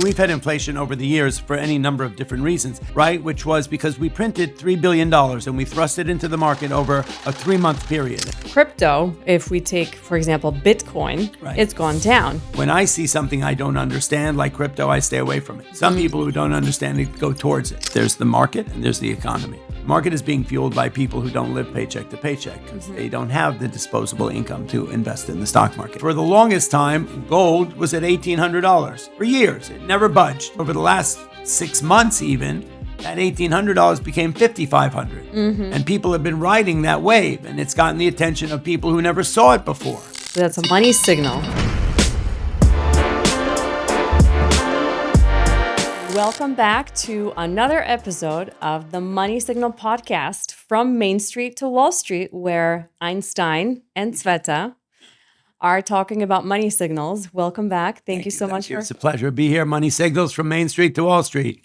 We've had inflation over the years for any number of different reasons, right? Which was because we printed $3 billion and we thrust it into the market over a 3-month period. Crypto, if we take, for example, Bitcoin, It's gone down. When I see something I don't understand, like crypto, I stay away from it. Some people who don't understand it go towards it. There's the market and there's the economy. The market is being fueled by people who don't live paycheck to paycheck because they don't have the disposable income to invest in the stock market. For the longest time, gold was at $1,800 for years. It never budged. Over the last 6 months even, that $1,800 became $5,500. And people have been riding that wave, and it's gotten the attention of people who never saw it before. So that's a money signal. Welcome back to another episode of the Money Signal podcast from Main Street to Wall Street, where Einstein and Tsvetta are talking about money signals. Welcome back. Thank you so much. It's a pleasure to be here. Money signals from Main Street to Wall Street.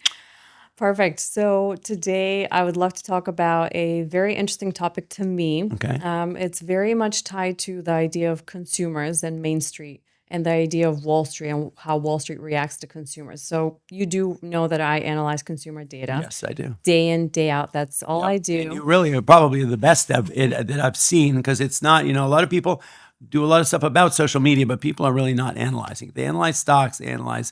Perfect. So today I would love to talk about a very interesting topic to me. Okay. It's very much tied to the idea of consumers and Main Street and the idea of Wall Street and how Wall Street reacts to consumers. So you do know that I analyze consumer data. Yes, I do. Day in, day out. That's all I do. And you really are probably the best of it that I've seen, because it's not, a lot of people do a lot of stuff about social media, but people are really not analyzing. They analyze stocks, they analyze,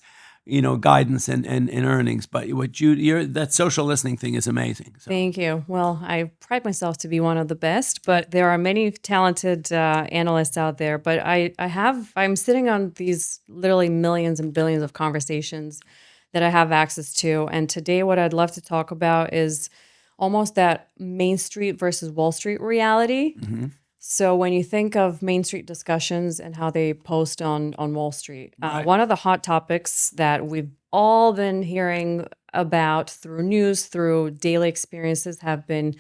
guidance and earnings. But what that social listening thing is amazing. So. Thank you. Well, I pride myself to be one of the best, but there are many talented analysts out there. But I'm sitting on these literally millions and billions of conversations that I have access to. And today what I'd love to talk about is almost that Main Street versus Wall Street reality. Mm-hmm. So when you think of Main Street discussions and how they post on Wall Street, one of the hot topics that we've all been hearing about through news, through daily experiences, have been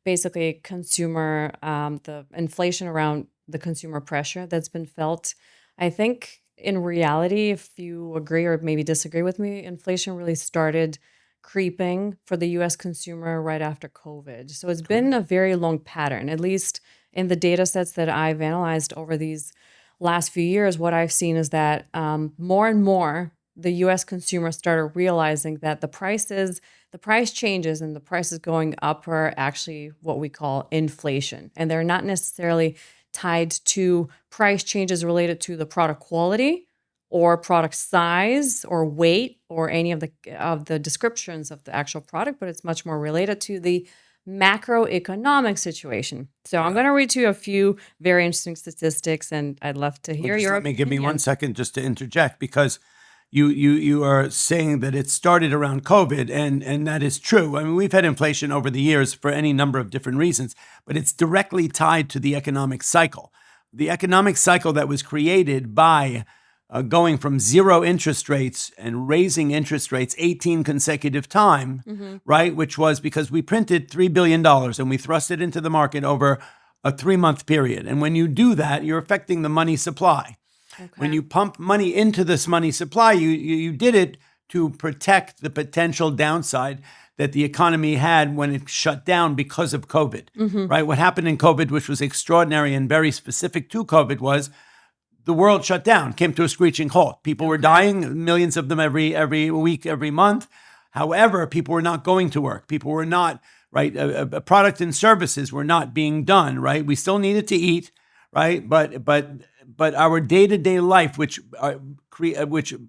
basically consumer, the inflation around the consumer pressure that's been felt. I think in reality, if you agree or maybe disagree with me, inflation really started creeping for the U.S. consumer right after COVID. So it's been a very long pattern, at least in the data sets that I've analyzed over these last few years. What I've seen is that more and more the U.S. consumer started realizing that the price changes and the prices going up are actually what we call inflation. And they're not necessarily tied to price changes related to the product quality or product size or weight or any of the descriptions of the actual product, but it's much more related to the macroeconomic situation. So I'm going to read to you a few very interesting statistics, and I'd love to hear your opinion. Give me 1 second just to interject, because you are saying that it started around COVID, and that is true. I mean, we've had inflation over the years for any number of different reasons, but it's directly tied to the economic cycle. The economic cycle that was created by going from zero interest rates and raising interest rates 18 consecutive times, right? Which was because we printed $3 billion and we thrust it into the market over a 3-month period. And when you do that, you're affecting the money supply. Okay. When you pump money into this money supply, you did it to protect the potential downside that the economy had when it shut down because of COVID, right? What happened in COVID, which was extraordinary and very specific to COVID, was the world shut down, came to a screeching halt. People were dying, millions of them every week, every month. However, people were not going to work. People were not, right? Product and services were not being done, right? We still needed to eat, right? But our day-to-day life, which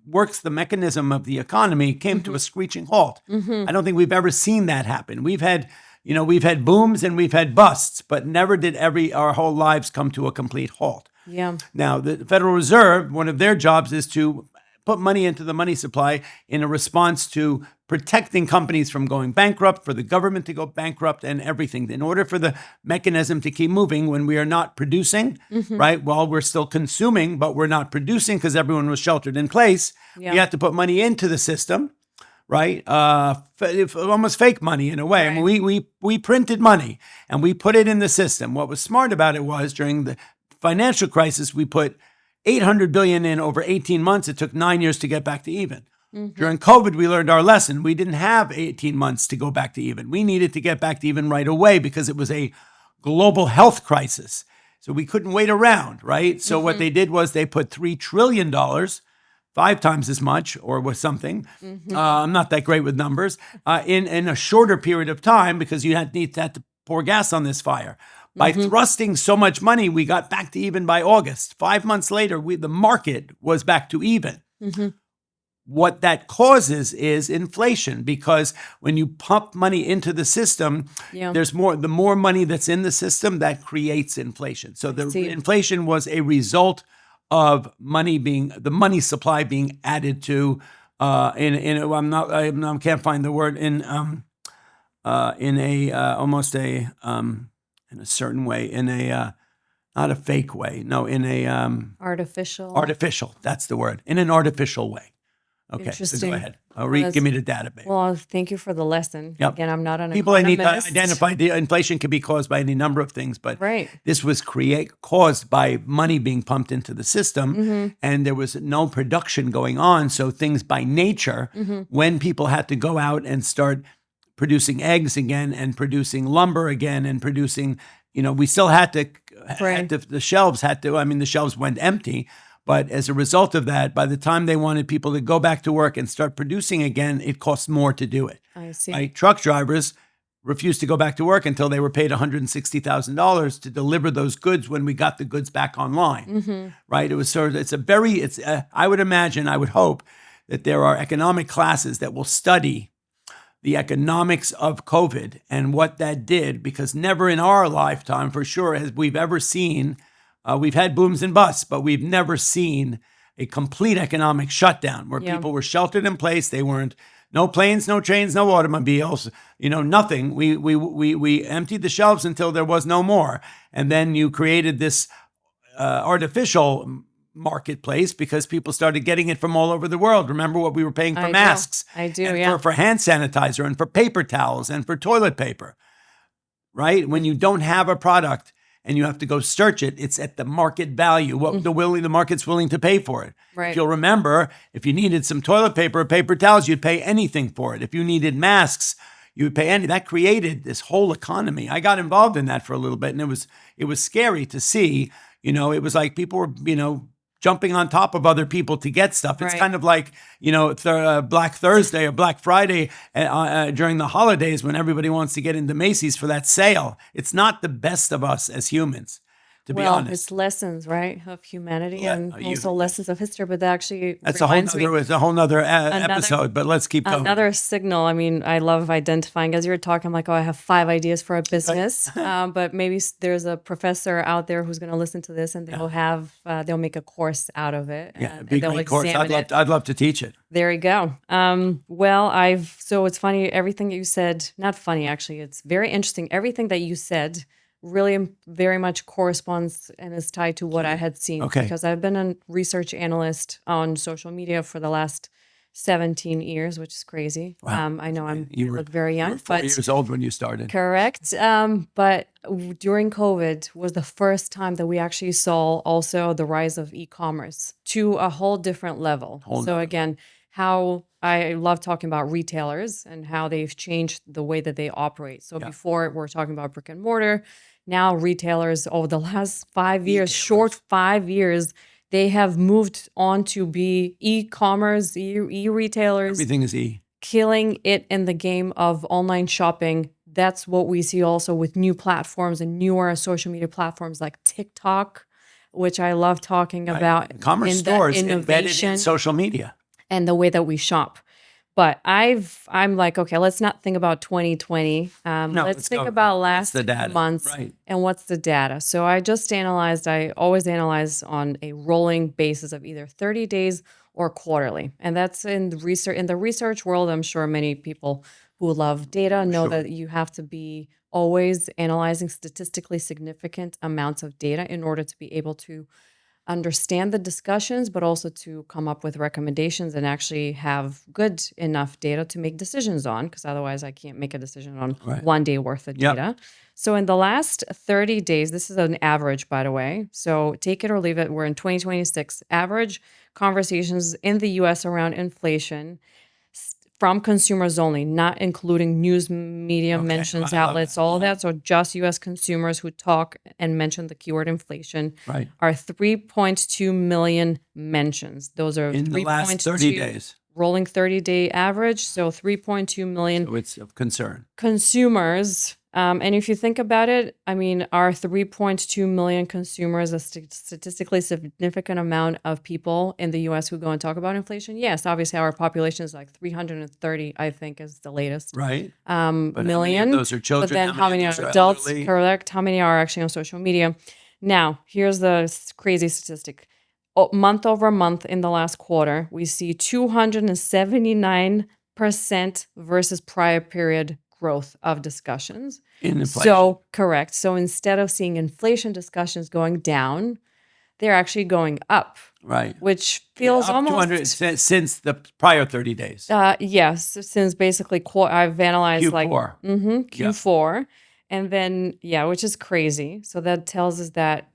works the mechanism of the economy, came to a screeching halt. I don't think we've ever seen that happen. We've had booms and we've had busts, but never did our whole lives come to a complete halt. Yeah. Now, the Federal Reserve, one of their jobs is to put money into the money supply in a response to protecting companies from going bankrupt, for the government to go bankrupt and everything, in order for the mechanism to keep moving when we are not producing, right? Well, we're still consuming, but we're not producing because everyone was sheltered in place. Yeah. We had to put money into the system, right? Almost fake money in a way. Right. I mean, we printed money and we put it in the system. What was smart about it was during the financial crisis, we put $800 billion in over 18 months. It took 9 years to get back to even. During COVID, we learned our lesson. We didn't have 18 months to go back to even. We needed to get back to even right away because it was a global health crisis. So we couldn't wait around, right? So what they did was they put $3 trillion 5 times as much or was something. I'm not that great with numbers in a shorter period of time because you had to pour gas on this fire. By thrusting so much money, we got back to even by August. 5 months later, the market was back to even. What that causes is inflation, because when you pump money into the system, there's the more money that's in the system, that creates inflation. So inflation was a result of the money supply being added to I can't find the word in a certain way, in a not a fake way, no, in a artificial. That's the word, in an artificial way. Okay, so go ahead. Give me the database. Well, thank you for the lesson. Yep. Again, I'm not an People I economist. need to identify the inflation can be caused by any number of things, but Right. this was caused by money being pumped into the system, and there was no production going on. So things by nature, when people had to go out and start producing eggs again and producing lumber again and producing, we still had to, the shelves went empty. But as a result of that, by the time they wanted people to go back to work and start producing again, it costs more to do it. I see. Right? Truck drivers refused to go back to work until they were paid $160,000 to deliver those goods when we got the goods back online. Right? It was I would hope that there are economic classes that will study the economics of COVID and what that did, because never in our lifetime, for sure, as we've ever seen. We've had booms and busts, but we've never seen a complete economic shutdown where people were sheltered in place. They weren't, no planes, no trains, no automobiles, nothing. We emptied the shelves until there was no more. And then you created this artificial marketplace because people started getting it from all over the world. Remember what we were paying for masks? I do, and for hand sanitizer and for paper towels and for toilet paper, right? When you don't have a product, and you have to go search it, it's at the market value, what the market's willing to pay for it. Right. If you'll remember, if you needed some toilet paper or paper towels, you'd pay anything for it. If you needed masks, you would pay anything. That created this whole economy. I got involved in that for a little bit, and it was scary to see. It was like people were, jumping on top of other people to get stuff. It's kind of like, Black Thursday or Black Friday during the holidays when everybody wants to get into Macy's for that sale. It's not the best of us as humans, to be honest. It's lessons, right, of humanity and also lessons of history. But that's a whole nother episode, but let's keep going. Another signal. I mean, I love identifying. As you were talking, I'm like, I have 5 ideas for a business. But maybe there's a professor out there who's going to listen to this, and they'll make a course out of it. Yeah, it'd be a great course. I'd love to teach it. There you go. So it's funny, everything that you said, not funny, actually, it's very interesting. Everything that you said really very much corresponds and is tied to what I had seen. Okay. Because I've been a research analyst on social media for the last 17 years, which is crazy. Wow. I know I look very young. You were 4 years old when you started. Correct. But during COVID was the first time that we actually saw also the rise of e-commerce to a whole different level. Again, how I love talking about retailers and how they've changed the way that they operate. So before we're talking about brick and mortar, now retailers over the last 5 years, short 5 years, they have moved on to be e-commerce, e-retailers. Everything is e. Killing it in the game of online shopping. That's what we see also with new platforms and newer social media platforms like TikTok, which I love talking about. Commerce stores embedded in social media. And the way that we shop. But I'm like, okay, let's not think about 2020. Let's think about last months and what's the data. So I always analyze on a rolling basis of either 30 days or quarterly. And that's in the research world. I'm sure many people who love data know that you have to be always analyzing statistically significant amounts of data in order to be able to understand the discussions, but also to come up with recommendations and actually have good enough data to make decisions on, because otherwise I can't make a decision on 1 day worth of data. So in the last 30 days, this is an average, by the way, so take it or leave it, we're in 2026, average conversations in the US around inflation, from consumers only, not including news media mentions, I love outlets, that. all of that. So just U.S. consumers who talk and mention the keyword inflation Right. are 3.2 million mentions. Those are In the last 30 days. rolling 30-day average. So 3.2 million So it's of concern. consumers. And if you think about it, I mean, are 3.2 million consumers a statistically significant amount of people in the U.S. who go and talk about inflation? Yes, obviously our population is like 330, I think, is the latest. Right. But how many Million. of those are children? But then how many of are those adults? elderly? Correct. How many are actually on social media? Now, here's the crazy statistic. Month over month in the last quarter, we see 279% versus prior period growth of discussions. In inflation. So, correct. So instead of seeing inflation discussions going down, they're actually going up, Right. which feels Up almost 200 since the prior 30 days. yes, since basically I've analyzed like Q4. Q4, and then which is crazy. So that tells us that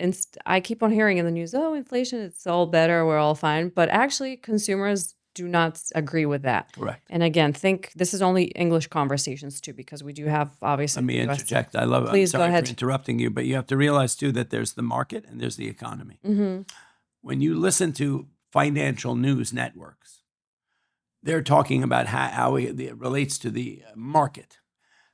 I keep on hearing in the news, oh, inflation, it's all better, we're all fine, but actually consumers do not agree with that. Correct. And again, think this is only English conversations too, because we do have obviously. Let me interject. I'm Please sorry go ahead. for interrupting you, but you have to realize too that there's the market and there's the economy. When you listen to financial news networks, they're talking about how it relates to the market.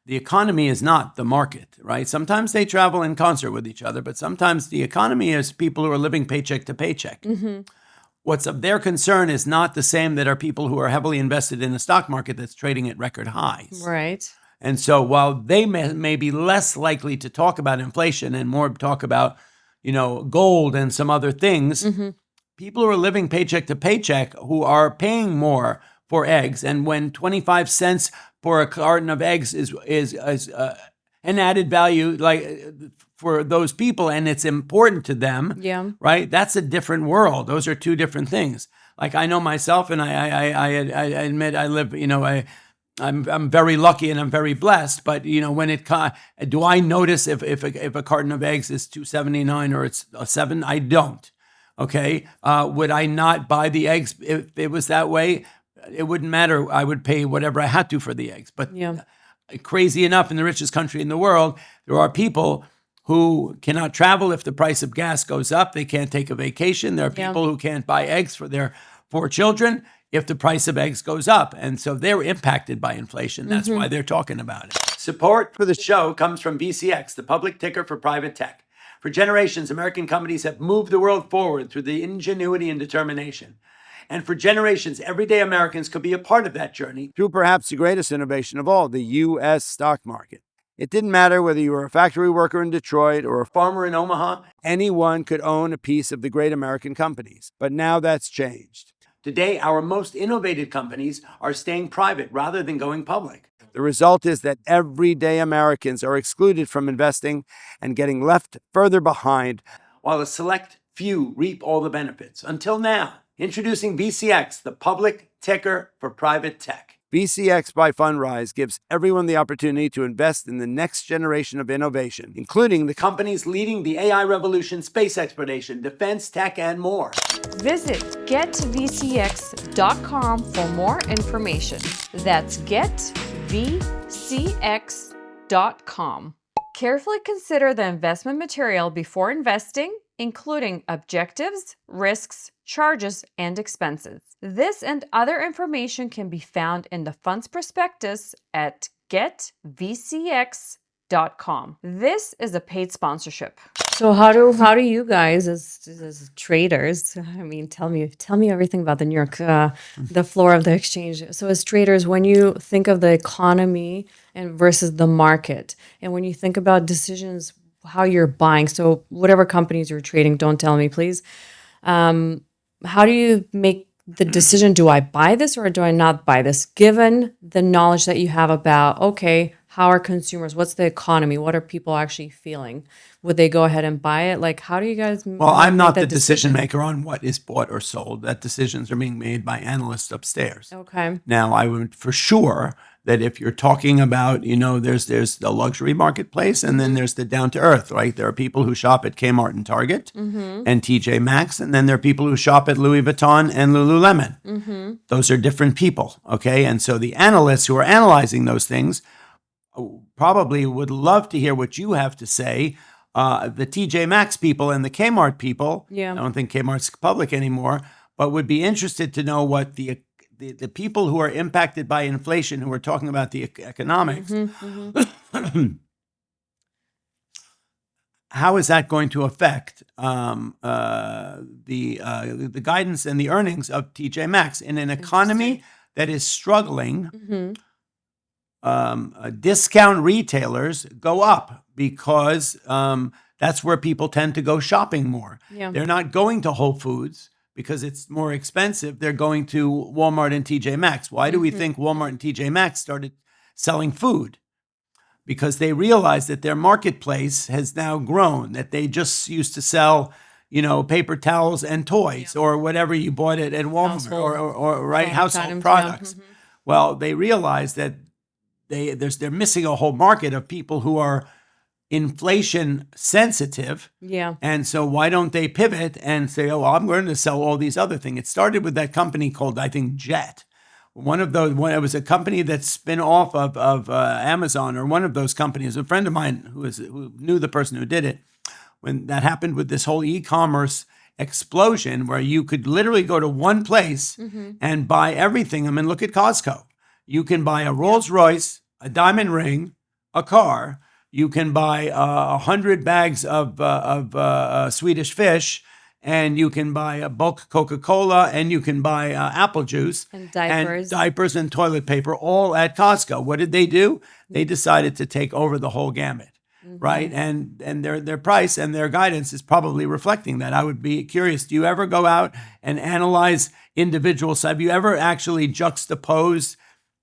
The economy is not the market, right? Sometimes they travel in concert with each other, but sometimes the economy is people who are living paycheck to paycheck. What's of their concern is not the same that are people who are heavily invested in the stock market that's trading at record highs. Right. And so while they may be less likely to talk about inflation and more talk about, gold and some other things, people who are living paycheck to paycheck who are paying more for eggs, and when 25 cents for a carton of eggs is an added value for those people, and it's important to them, right? That's a different world. Those are two different things. Like I know myself, and I admit I live, I'm very lucky and I'm very blessed. But when do I notice if a carton of eggs is $2.79 or it's $7? I don't. Okay, would I not buy the eggs if it was that way? It wouldn't matter. I would pay whatever I had to for the eggs. But crazy enough, in the richest country in the world, there are people who cannot travel if the price of gas goes up. They can't take a vacation. There are people who can't buy eggs for their 4 children if the price of eggs goes up. And so they're impacted by inflation. That's why they're talking about it. Support for the show comes from VCX, the public ticker for private tech. For generations, American companies have moved the world forward through the ingenuity and determination. And for generations, everyday Americans could be a part of that journey through perhaps the greatest innovation of all, the U.S. stock market. It didn't matter whether you were a factory worker in Detroit or a farmer in Omaha, anyone could own a piece of the great American companies. But now that's changed. Today, our most innovative companies are staying private rather than going public. The result is that everyday Americans are excluded from investing and getting left further behind, while a select few reap all the benefits. Until now. Introducing VCX, the public ticker for private tech. VCX by Fundrise gives everyone the opportunity to invest in the next generation of innovation, including the companies leading the AI revolution, space exploration, defense, tech, and more. Visit getvcx.com for more information. That's getvcx.com. Carefully consider the investment material before investing, including objectives, risks, charges, and expenses. This and other information can be found in the fund's prospectus at getvcx.com. This is a paid sponsorship. So how do you guys as traders, I mean, tell me everything about the New York, the floor of the exchange. So as traders, when you think of the economy and versus the market, and when you think about decisions, how you're buying, so whatever companies you're trading, don't tell me, please. How do you make the decision, do I buy this or do I not buy this, given the knowledge that you have about, okay, how are consumers? What's the economy? What are people actually feeling? Would they go ahead and buy it? Like, how do you guys? Well, I'm make not that the decision maker on what is bought or sold. That decisions are being made by analysts upstairs. Okay. Now, I would for sure that if you're talking about, there's the luxury marketplace and then there's the down to earth, right? There are people who shop at Kmart and Target and TJ Maxx, and then there are people who shop at Louis Vuitton and Lululemon. Those are different people, okay? And so the analysts who are analyzing those things probably would love to hear what you have to say. The TJ Maxx people and the Kmart people, Yeah. I don't think Kmart's public anymore, but would be interested to know what the people who are impacted by inflation, who are talking about the economics, how is that going to affect the guidance and the earnings of TJ Maxx in an economy that is struggling? Discount retailers go up because that's where people tend to go shopping more. Yeah. They're not going to Whole Foods because it's more expensive. They're going to Walmart and TJ Maxx. Why do we think Walmart and TJ Maxx started selling food? Because they realized that their marketplace has now grown, that they just used to sell, paper towels and toys or whatever you bought at Walmart or household items, products. Well, they realized that they're missing a whole market of people who are inflation sensitive. Yeah. And so why don't they pivot and say, oh, well, I'm going to sell all these other things. It started with that company called, I think, Jet. It was a company that's spin off of Amazon or one of those companies. A friend of mine who knew the person who did it, when that happened with this whole e-commerce explosion where you could literally go to one place and buy everything. I mean, look at Costco. You can buy a Rolls Royce, a diamond ring, a car. You can buy 100 bags of Swedish fish, and you can buy a bulk Coca-Cola, and you can buy apple juice And diapers. and toilet paper, all at Costco. What did they do? They decided to take over the whole gamut, right? And their price and their guidance is probably reflecting that. I would be curious. Do you ever go out and analyze individuals? Have you ever actually juxtaposed?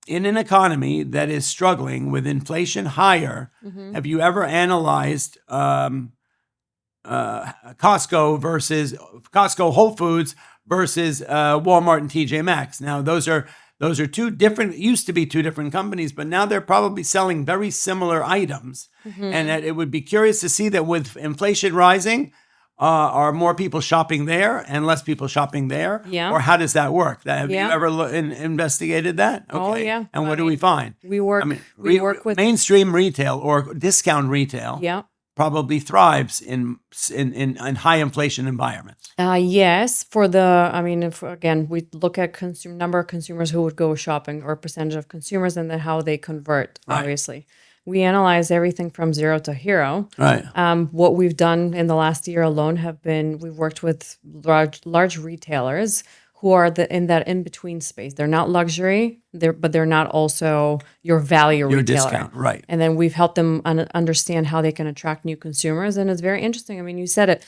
In an economy that is struggling with inflation higher, have you ever analyzed Costco Whole Foods versus Walmart and TJ Maxx? Now, those are two different, used to be two different companies, but now they're probably selling very similar items. And that it would be curious to see that with inflation rising, are more people shopping there and less people shopping there? Yeah. Or how does that work? Have Yeah. you ever investigated that? Okay. Oh, yeah. And what do we find? We work with mainstream retail or discount retail. Yeah. Probably thrives in high inflation environments. Yes, if we look at number of consumers who would go shopping or percentage of consumers and then how they convert, Right. obviously. We analyze everything from zero to hero. Right. What we've done in the last year alone we've worked with large retailers who are in that in-between space. They're not luxury, but they're not also your value Your retailer. discount, right. And then we've helped them understand how they can attract new consumers. And it's very interesting. I mean, you said it.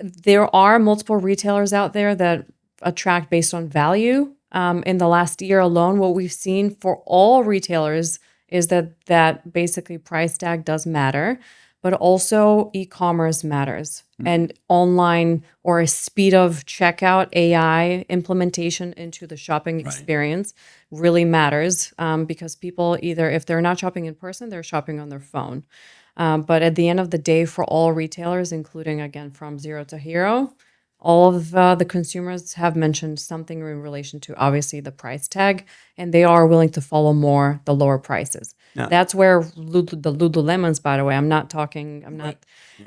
There are multiple retailers out there that attract based on value. In the last year alone, what we've seen for all retailers is that basically price tag does matter, but also e-commerce matters. And online or a speed of checkout, AI implementation into the shopping experience really matters because people either, if they're not shopping in person, they're shopping on their phone. But at the end of the day, for all retailers, including, again, from zero to hero, all of the consumers have mentioned something in relation to, obviously, the price tag, and they are willing to follow more the lower prices. Yeah. That's where the Lululemons, by the way,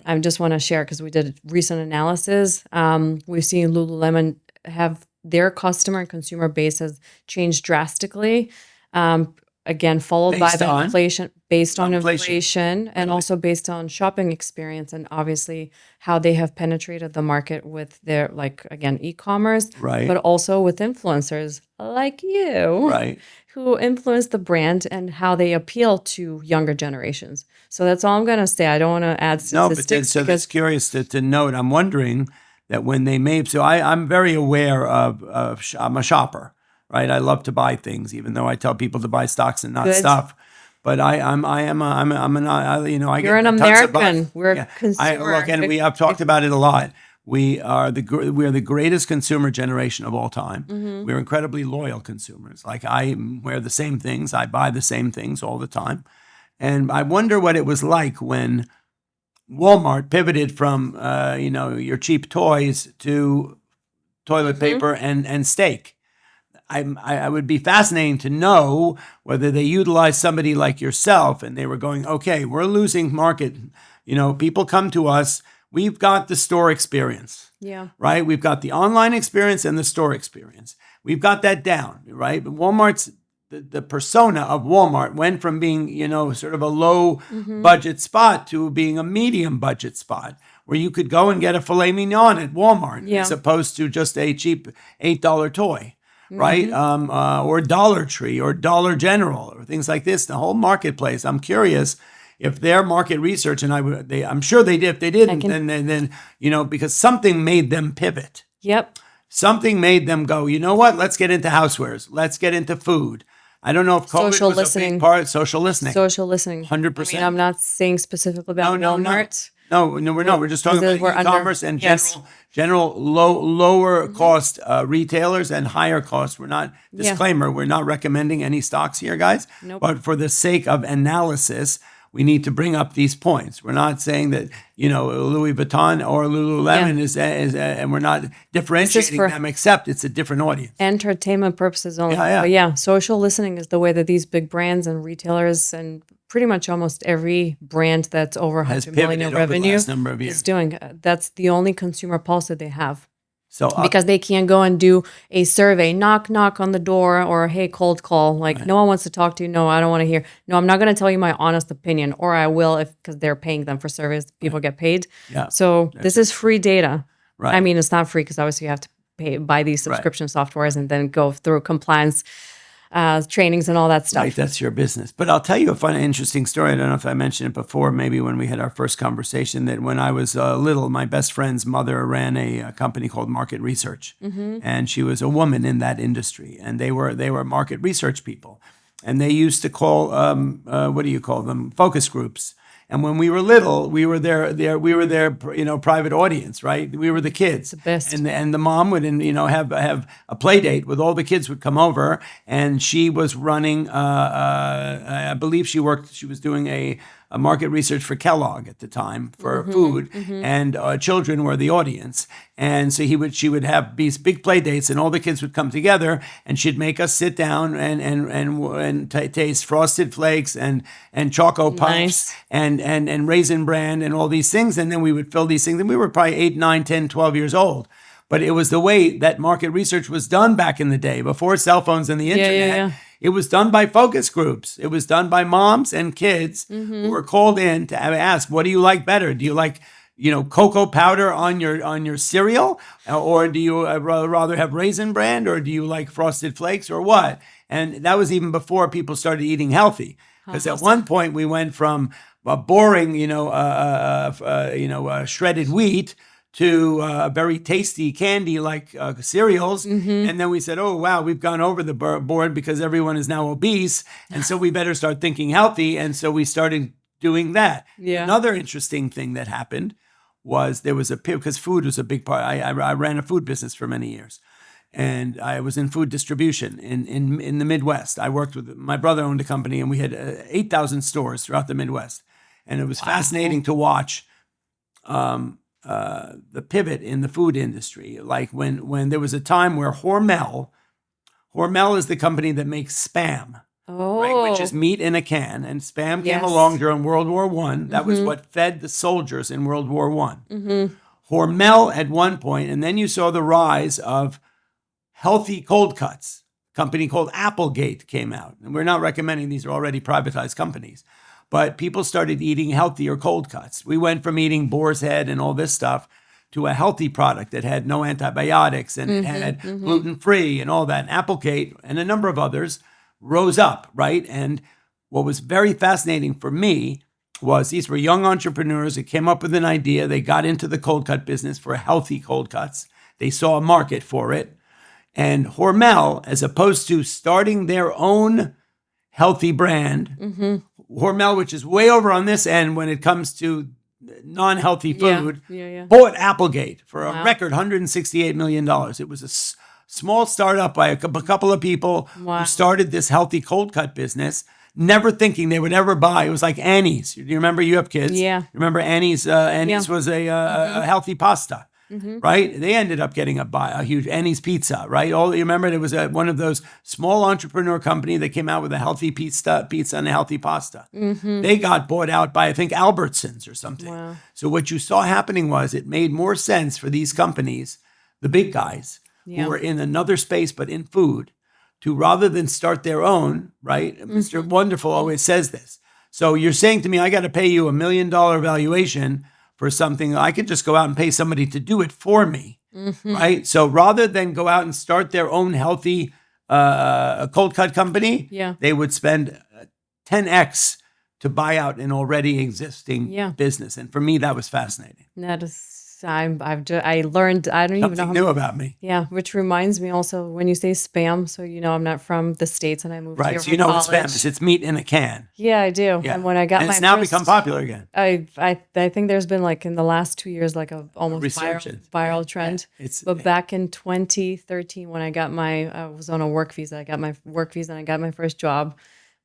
I just want to share because we did recent analysis. We've seen Lululemon have their customer and consumer base has changed drastically. Again, followed by the inflation, based on inflation and also based on shopping experience and obviously how they have penetrated the market with their, e-commerce, Right. but also with influencers like you, Right. who influence the brand and how they appeal to younger generations. So that's all I'm going to say. I don't want to add statistics. No, but that's curious to note. I'm wondering that when they made, so I'm very aware of I'm a shopper. Right, I love to buy things, even though I tell people to buy stocks and not stuff. But I You're get an tons of buzz. American. We're a I consumer. look, and I've talked about it a lot. We are the greatest consumer generation of all time. We're incredibly loyal consumers. Like I wear the same things, I buy the same things all the time, and I wonder what it was like when Walmart pivoted from your cheap toys to toilet paper and steak. I would be fascinating to know whether they utilized somebody like yourself and they were going, okay, we're losing market. People come to us. We've got the store experience, Yeah. right? We've got the online experience and the store experience. We've got that down, right? But Walmart's the persona of Walmart went from being, sort of a low budget spot to being a medium budget spot where you could go and get a filet mignon at Walmart as opposed to just a cheap $8 toy. Right? Or Dollar Tree or Dollar General or things like this, the whole marketplace. I'm curious if their market research, and I'm sure they did. If they didn't, then because something made them pivot. Yep. Something made them go, you know what? Let's get into housewares. Let's get into food. I don't know if COVID Social was listening. a big part. Social listening. Social listening. 100%. I'm not saying specifically about Walmart. No, we're just talking about e-commerce and general lower cost retailers and higher cost. We're not, disclaimer, we're not recommending any stocks here, guys. Nope. But for the sake of analysis, we need to bring up these points. We're not saying that, Louis Vuitton or Lululemon is and we're not differentiating them, except it's a different audience. Entertainment purposes only. Yeah. But social listening is the way that these big brands and retailers and pretty much almost every brand that's over 100 million in revenue is doing. That's the only consumer pulse that they have. So because they can't go and do a survey, knock on the door, or hey, cold call. No one wants to talk to you. No, I don't want to hear. No, I'm not going to tell you my honest opinion, or I will because they're paying them for service. People get paid. Yeah. So this is free data. Right. I mean, it's not free because obviously you have to buy these subscription softwares and then go through compliance trainings and all that stuff. Right, that's your business. But I'll tell you a fun, interesting story. I don't know if I mentioned it before, maybe when we had our first conversation, that when I was little, my best friend's mother ran a company called Market Research. And she was a woman in that industry. And they were market research people. And they used to call, what do you call them? Focus groups. And when we were little, we were their private audience, right? We were the kids. The best. And the mom would have a play date with all the kids would come over, and she was running. I believe she was doing a market research for Kellogg at the time for food, and children were the audience. And so she would have these big play dates, and all the kids would come together, and she'd make us sit down and taste Frosted Flakes and Choco Puffs and Raisin Bran and all these things, and then we would fill these things. And we were probably 8, 9, 10, 12 years old. But it was the way that market research was done back in the day, before cell phones and the internet. Yeah. It was done by focus groups. It was done by moms and kids who were called in to ask, what do you like better? Do you like, cocoa powder on your cereal? Or do you rather have Raisin Bran? Or do you like Frosted Flakes or what? And that was even before people started eating healthy. Because at one point we went from boring, shredded wheat to very tasty candy like cereals. And then we said, oh, wow, we've gone over the board because everyone is now obese. And so we better start thinking healthy. And so we started doing that. Yeah. Another interesting thing that happened was there was because food was a big part. I ran a food business for many years. And I was in food distribution in the Midwest. I worked with, my brother owned a company, and we had 8,000 stores throughout the Midwest. And it was fascinating to watch the pivot in the food industry. Like when there was a time where Hormel is the company that makes Spam, right, which is meat in a can. And Spam came along during World War I. That was what fed the soldiers in World War I. Hormel at one point, and then you saw the rise of healthy cold cuts. A company called Applegate came out. And we're not recommending, these are already privatized companies. But people started eating healthier cold cuts. We went from eating boar's head and all this stuff to a healthy product that had no antibiotics and it had gluten-free and all that. And Applegate and a number of others rose up, right? And what was very fascinating for me was these were young entrepreneurs that came up with an idea. They got into the cold cut business for healthy cold cuts. They saw a market for it. And Hormel, as opposed to starting their own healthy brand, Hormel, which is way over on this end when it comes to non-healthy food, Yeah. bought Applegate for a Wow. record $168 million. It was a small startup by a couple of people Wow. who started this healthy cold cut business, never thinking they would ever buy. It was like Annie's. Do you remember? You have kids. Yeah. Remember Annie's? Annie's was a healthy pasta. Right? They ended up getting a huge Annie's Pizza, right? You remember it was one of those small entrepreneur company that came out with a healthy pizza and a healthy pasta. They got bought out by, I think, Albertsons or something. Wow. So what you saw happening was it made more sense for these companies, the big guys, who were in another space but in food, to rather than start their own, right? Mr. Wonderful always says this. So you're saying to me, I got to pay you $1 million valuation for something. I could just go out and pay somebody to do it for me, right? So rather than go out and start their own healthy cold cut company, they would spend 10x to buy out an already existing business. And for me, that was fascinating. That is, I learned, I don't even know Something new about me. Yeah, which reminds me also when you say spam, so I'm not from the States and I moved here Right, so for you know college. what spam is. It's meat in a can. Yeah, I do. Yeah. And when I got and my it's now first, become popular again. I think there's been like in the last 2 years like a almost Resurgence. viral trend. But back in 2013 when I was on a work visa. I got my work visa and I got my first job.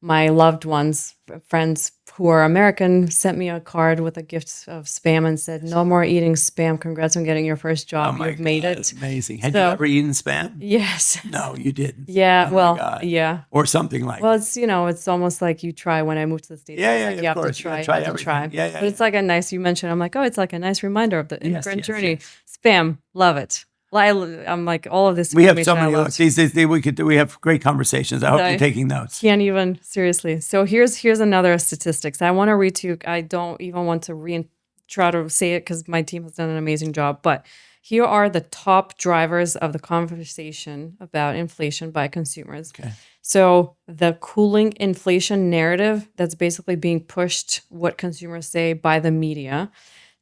My loved ones, friends who are American, sent me a card with a gift of spam and said, "No more eating spam. Congrats on getting your first job. You've made it." That's amazing. Had you ever eaten spam? Yes. No, you didn't. Yeah. Oh my well. God. Yeah. Or something like Well, that. it's it's almost like you try. When I moved to the States, Yeah, it's yeah, like of you have course. to You try. gotta try you have to try. everything. Yeah, But it's like a nice. You mentioned. I'm like, oh, it's like a nice reminder of the immigrant journey. yes. Spam, love it. I'm like all of this. We have so information I many. love. Look, these days we have great conversations. I hope you're taking notes. Can't even, seriously. So here's another statistics. I want to read to you. I don't even want to try to say it because my team has done an amazing job. But here are the top drivers of the conversation about inflation by consumers. Okay. So the cooling inflation narrative that's basically being pushed, what consumers say, by the media,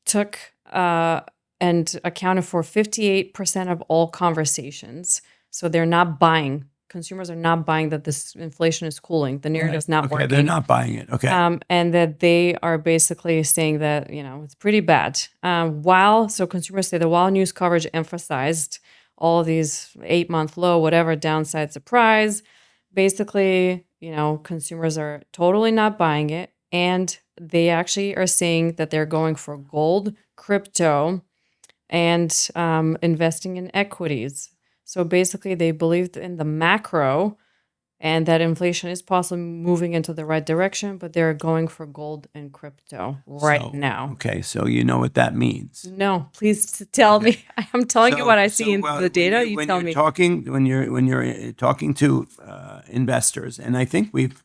took and accounted for 58% of all conversations. So they're not buying. Consumers are not buying that this inflation is cooling. The narrative is not working. They're not buying it. Okay. And that they are basically saying that, it's pretty bad. So consumers say that while news coverage emphasized all of these 8-month low, whatever downside surprise, basically, consumers are totally not buying it. And they actually are saying that they're going for gold, crypto, and investing in equities. So basically, they believed in the macro and that inflation is possibly moving into the right direction, but they're going for gold and crypto now. Okay, so you know what that means. No, please tell me. I'm telling you what I see in the data. You tell me. When you're talking to investors, and I think we've,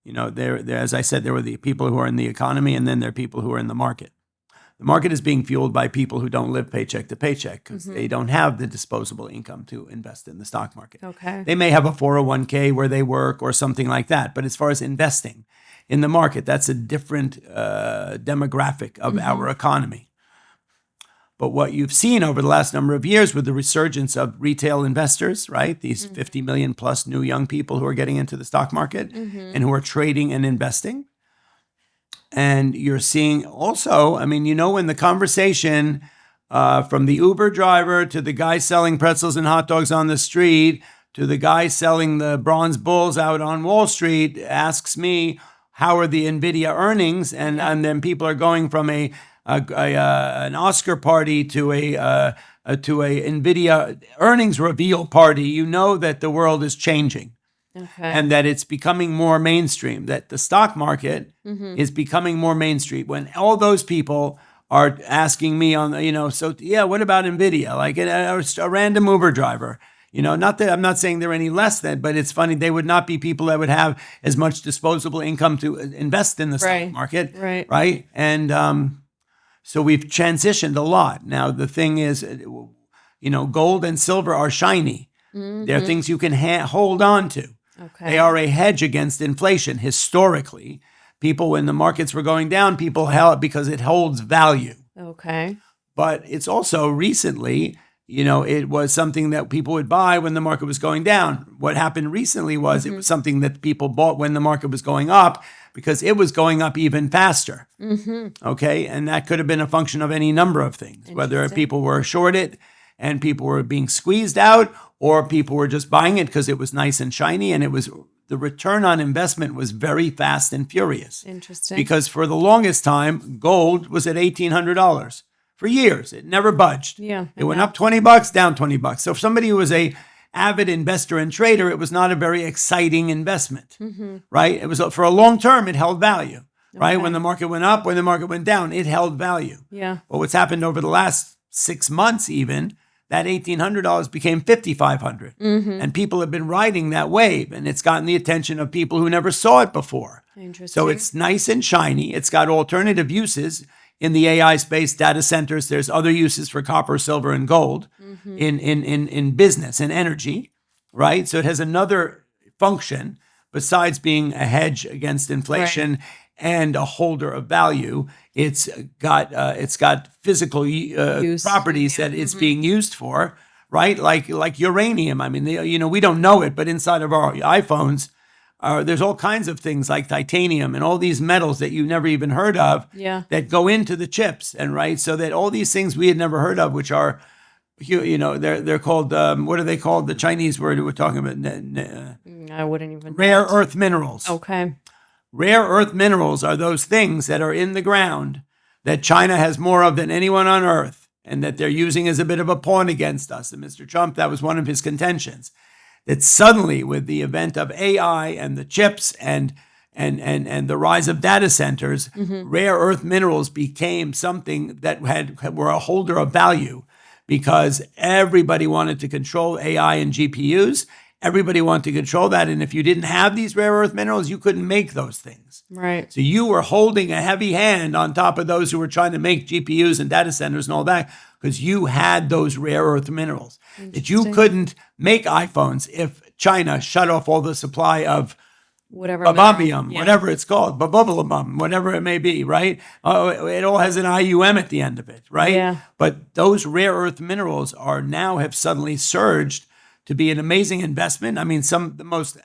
there as I said, there were the people who are in the economy, and then there are people who are in the market. The market is being fueled by people who don't live paycheck to paycheck because they don't have the disposable income to invest in the stock market. Okay. They may have a 401k where they work or something like that. But as far as investing in the market, that's a different demographic of our economy. But what you've seen over the last number of years with the resurgence of retail investors, right? These 50 million plus new young people who are getting into the stock market and who are trading and investing. And you're seeing also, when the conversation from the Uber driver to the guy selling pretzels and hot dogs on the street to the guy selling the bronze bulls out on Wall Street asks me, how are the NVIDIA earnings? And then people are going from an Oscar party to a NVIDIA earnings reveal party. You know that the world is changing. Okay. And that it's becoming more mainstream, that the stock market is becoming more mainstream. When all those people are asking me what about NVIDIA? Like a random Uber driver, not that I'm not saying they're any less than, but it's funny, they would not be people that would have as much disposable income to invest in the stock market. Right. And so we've transitioned a lot. Now, the thing is, gold and silver are shiny. They're things you can hold on to. Okay. They are a hedge against inflation. Historically, people, when the markets were going down, people held because it holds value. Okay. But it's also recently, it was something that people would buy when the market was going down. What happened recently was it was something that people bought when the market was going up because it was going up even faster. Okay. And that could have been a function of any number of things, whether people were shorted and people were being squeezed out, or people were just buying it because it was nice and shiny, and the return on investment was very fast and furious. Interesting. Because for the longest time, gold was at $1,800 for years. It never budged. Yeah. It went up $20, down $20. So if somebody who was a avid investor and trader, it was not a very exciting investment, right? It was for a long term, it held value, right? When the market went up, when the market went down, it held value. Yeah. But what's happened over the last 6 months, even, that $1,800 became $5,500. And people have been riding that wave, and it's gotten the attention of people who never saw it before. Interesting. So it's nice and shiny. It's got alternative uses in the AI space, data centers. There's other uses for copper, silver, and gold in business and energy, right? So it has another function besides being a hedge against inflation and a holder of value. It's got physical properties that it's being used for, right? Like uranium. I mean, we don't know it, but inside of our iPhones, there's all kinds of things like titanium and all these metals that you never even heard of that go into the chips, and right, so that all these things we had never heard of, which are, they're called what are they called? The Chinese word we're talking about. I wouldn't even. Rare earth minerals. Okay. Rare earth minerals are those things that are in the ground that China has more of than anyone on earth, and that they're using as a bit of a pawn against us. And Mr. Trump, that was one of his contentions. That suddenly, with the event of AI and the chips and the rise of data centers, rare earth minerals became something that were a holder of value, because everybody wanted to control AI and GPUs. Everybody wanted to control that. And if you didn't have these rare earth minerals, you couldn't make those things. Right. So you were holding a heavy hand on top of those who were trying to make GPUs and data centers and all that, because you had those rare earth minerals. That you couldn't make iPhones if China shut off all the supply of Whatever. Bababium, whatever it's called, Babubulabum, whatever it may be, right? It all has an IUM at the end of it, right? Yeah. But those rare earth minerals have suddenly surged to be an amazing investment. I mean, some of the most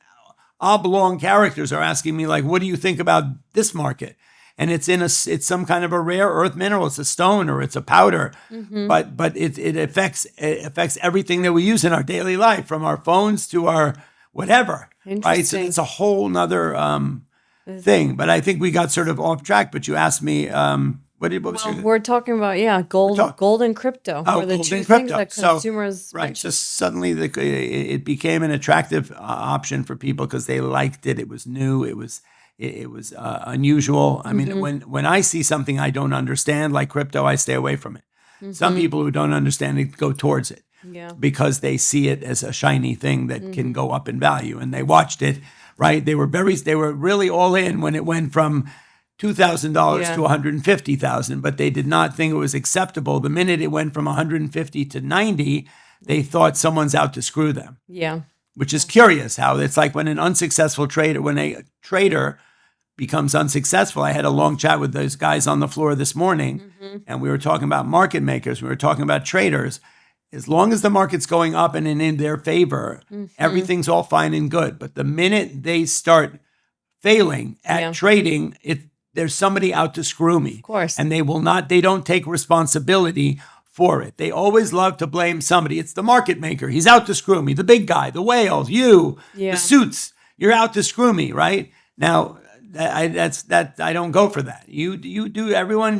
oblong characters are asking me, like, what do you think about this market? And it's some kind of a rare earth mineral. It's a stone or it's a powder, but it affects everything that we use in our daily life, from our phones to our whatever, right? So it's a whole nother thing. But I think we got sort of off track. But you asked me, we're talking about gold and crypto. Oh, the gold two and things crypto. that consumers So suddenly it became an attractive option for people because they liked it. It was new. It was unusual. I mean, when I see something I don't understand, like crypto, I stay away from it. Some people who don't understand it go towards it because they see it as a shiny thing that can go up in value, and they watched it. Right? They were really all in when it went from $2,000 to $150,000, but they did not think it was acceptable. The minute it went from $150 to $90, they thought someone's out to screw them. Yeah. Which is curious how it's like when a trader becomes unsuccessful. I had a long chat with those guys on the floor this morning, and we were talking about market makers. We were talking about traders. As long as the market's going up and in their favor, everything's all fine and good. But the minute they start failing at trading, there's somebody out to screw me. Of course. And they don't take responsibility for it. They always love to blame somebody. It's the market maker. He's out to screw me. The big guy, the whales, the suits. You're out to screw me, right? Now, I don't go for that. You do. Everyone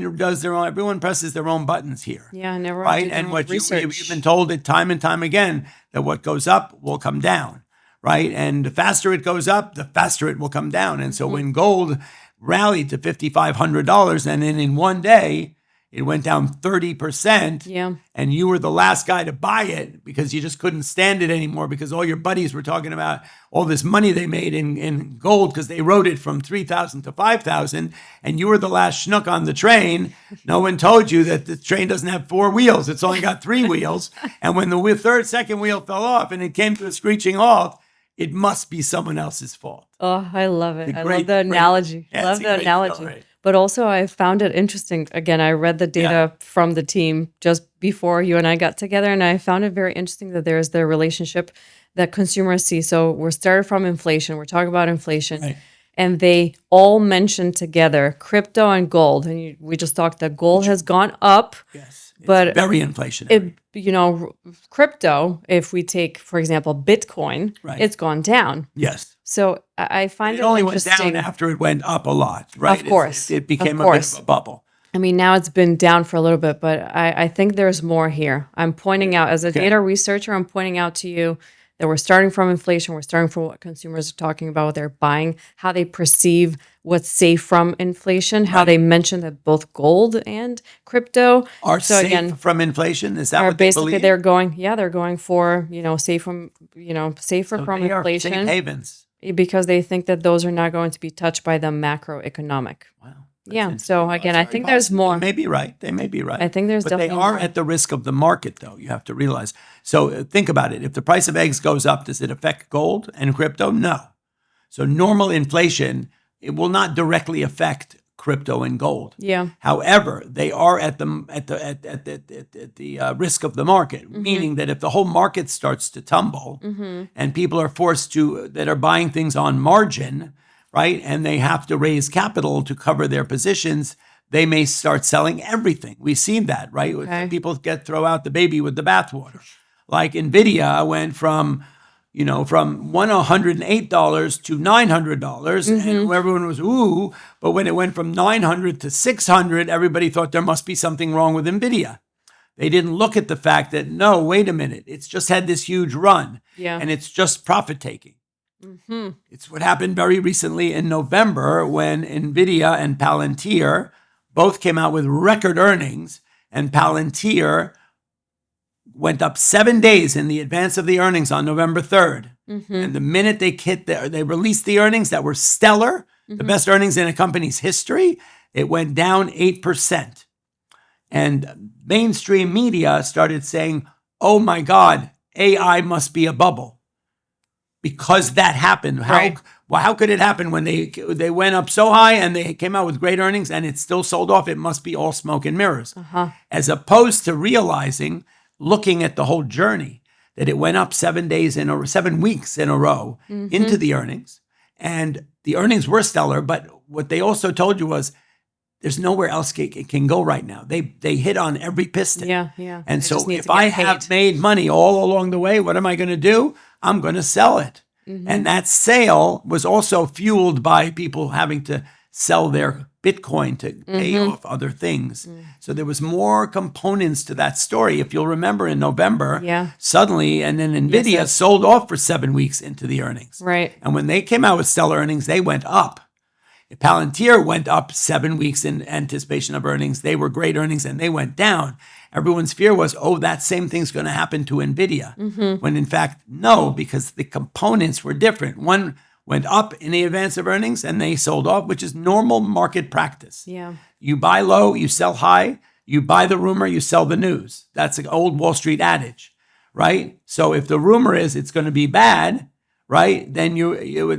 presses their own buttons here. Yeah, never. Right, and what you've been told it time and time again, that what goes up will come down, right? And the faster it goes up, the faster it will come down. And so when gold rallied to $5,500, and then in one day it went down 30%, and you were the last guy to buy it because you just couldn't stand it anymore, because all your buddies were talking about all this money they made in gold because they rode it from 3,000 to 5,000, and you were the last schnook on the train. No one told you that the train doesn't have 4 wheels. It's only got 3 wheels. And when the second wheel fell off and it came to a screeching halt, it must be someone else's fault. Oh, I love it. I love the analogy. Yeah, love the analogy. Story. But also, I found it interesting. Again, I read the data from the team just before you and I got together, and I found it very interesting that there's the relationship that consumers see. So we're started from inflation. We're talking about inflation. Right. and they all mentioned together crypto and gold. And we just talked that gold has gone up. Yes. It's But very inflationary. Crypto, if we take, for example, Bitcoin, Right. it's gone down. Yes. So I find It it only went interesting. down after it went up a lot, right? Of course. It became Of a bit course. of a bubble. I mean, now it's been down for a little bit, but I think there's more here. I'm pointing out, as a data researcher, I'm pointing out to you that we're starting from inflation. We're starting from what consumers are talking about, what they're buying, how they perceive what's safe from inflation, how they mention that both gold and crypto Are safe from inflation? Is that are what they basically believe? they're going for, safe from, safer So from they are inflation safe havens. because they think that those are not going to be touched by the macroeconomic. Wow. Yeah. So again, I think there's more. They may be right. They may be right. I think there's but they definitely are more. at the risk of the market, though. You have to realize. So think about it. If the price of eggs goes up, does it affect gold and crypto? No. So normal inflation, it will not directly affect crypto and gold. Yeah. However, they are at the risk of the market, meaning that if the whole market starts to tumble and people are forced to that are buying things on margin, right, and they have to raise capital to cover their positions, they may start selling everything. We've seen that, right? Okay. People throw out the baby with the bathwater. Like Nvidia went from $108 to $900, and everyone was ooh. But when it went from $900 to $600, everybody thought there must be something wrong with Nvidia. They didn't look at the fact that no, wait a minute, it's just had this huge run, and it's just profit taking. It's what happened very recently in November when Nvidia and Palantir both came out with record earnings, and Palantir went up 7 days in the advance of the earnings on November 3rd. And the minute they released the earnings that were stellar, the best earnings in a company's history, it went down 8%. And mainstream media started saying, oh my God, AI must be a bubble. Because that happened. How could it happen when they went up so high and they came out with great earnings and it still sold off? It must be all smoke and mirrors. As opposed to realizing, looking at the whole journey, that it went up 7 weeks in a row into the earnings. And the earnings were stellar, but what they also told you was there's nowhere else it can go right now. They hit on every piston. Yeah. And They so just need if to I get paid. have made money all along the way, what am I going to do? I'm going to sell it. And that sale was also fueled by people having to sell their Bitcoin to pay off other things. So there was more components to that story. If you'll remember in November, suddenly, and then NVIDIA sold off for 7 weeks into the earnings. Right. And when they came out with stellar earnings, they went up. Palantir went up 7 weeks in anticipation of earnings. They were great earnings and they went down. Everyone's fear was, oh, that same thing's going to happen to NVIDIA. When in fact, no, because the components were different. One went up in the advance of earnings and they sold off, which is normal market practice. Yeah. You buy low, you sell high. You buy the rumor, you sell the news. That's an old Wall Street adage, right? So if the rumor is it's going to be bad, right, then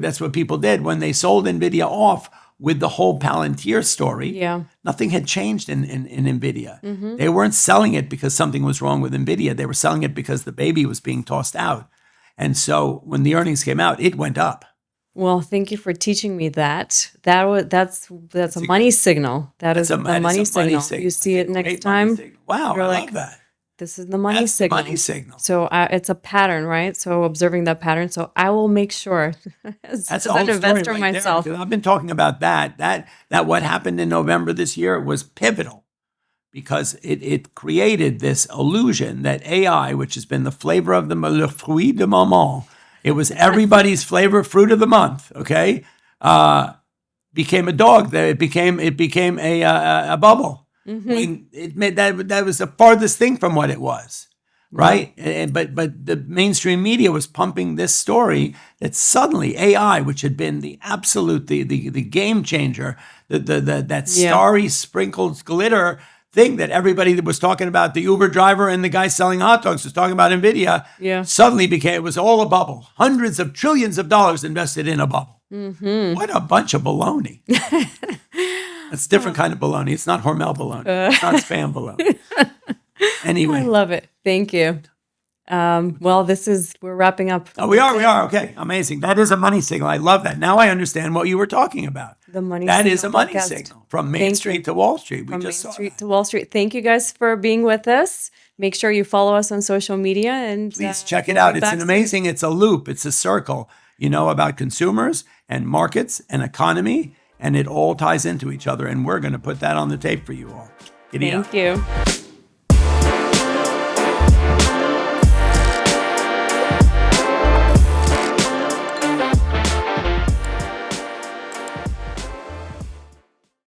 that's what people did. When they sold NVIDIA off with the whole Palantir story, nothing had changed in NVIDIA. They weren't selling it because something was wrong with NVIDIA. They were selling it because the baby was being tossed out. And so when the earnings came out, it went up. Well, thank you for teaching me that. That's a money signal. That is the money signal. You see it next time. Wow, you're I like, love that. This is the money That's signal. the money signal. So it's a pattern, right? So observing that pattern. So I will make sure as That's an investor myself. I've been talking about that what happened in November this year was pivotal because it created this illusion that AI, which has been the flavor of le fruit de moment, it was everybody's fruit of the month, okay? Became a dog. It became a bubble. When it made that was the farthest thing from what it was, right? But the mainstream media was pumping this story that suddenly AI, which had been the absolute the game changer, that starry sprinkled glitter thing that everybody that was talking about, the Uber driver and the guy selling hot dogs was talking about NVIDIA, suddenly it was all a bubble. Hundreds of trillions of dollars invested in a bubble. What a bunch of baloney. It's a different kind of baloney. It's not Hormel baloney. It's not spam baloney. Anyway. I love it. Thank you. Well, we're wrapping up. Oh, we are. Okay. Amazing. That is a money signal. I love that. Now I understand what you were talking about. The money That signal is a money podcast. signal from Main Street to Wall Street. We From just Main saw Street that. to Wall Street. Thank you guys for being with us. Make sure you follow us on social media and Please check it we'll out. be It's back an soon. amazing, it's a loop, it's a circle, about consumers and markets and economy, and it all ties into each other. And we're going to put that on the tape for you all. Giddy up. Thank you.